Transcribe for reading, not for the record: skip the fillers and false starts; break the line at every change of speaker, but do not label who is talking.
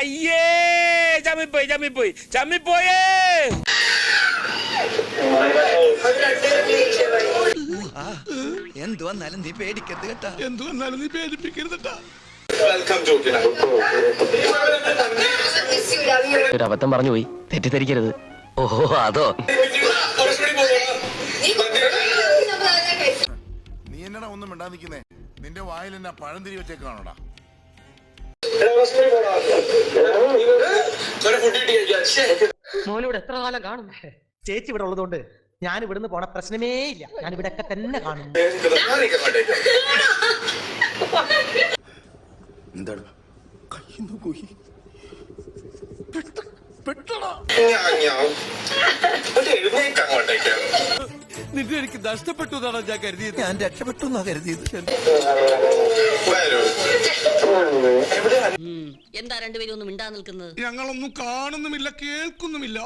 അയ്യേ ചമ്മിപ്പോയേ.
എന്തു വന്നാലും നീ പേടിക്കരുത് കേട്ടാ. എന്തു വന്നാലും നീ പേടിപ്പിക്കരുത് കേട്ടാ.
ഒരു അബദ്ധം പറഞ്ഞു പോയി, തെറ്റിദ്ധരിക്കരുത്. ഓഹോ അതോ.
നീ എന്നടാ ഒന്നും മിണ്ടാ നിൽക്കുന്നേ? നിന്റെ വായിൽ എന്നാ പഴം തിരി വെച്ചേക്കാണോടാ?
മോനിവിടെ എത്ര കാലം കാണും? ചേച്ചി ഇവിടെ ഉള്ളതുകൊണ്ട് ഞാൻ ഇവിടുന്ന് പോണ പ്രശ്നമേ ഇല്ല. ഞാൻ ഇവിടെ ഒക്കെ തന്നെ കാണും.
എന്താണ് കയ്യിന്ന് പോയി?
നിന്റെ എനിക്ക് നഷ്ടപ്പെട്ടു എന്നാണ് ഞാൻ കരുതിയത്. ഞാൻ രക്ഷപ്പെട്ടു എന്നാ കരുതിയത്.
എന്താ രണ്ടുപേരും ഒന്നും മിണ്ടാ നിൽക്കുന്നത്?
ഞങ്ങളൊന്നും കാണുന്നുമില്ല, കേൾക്കുന്നുമില്ല.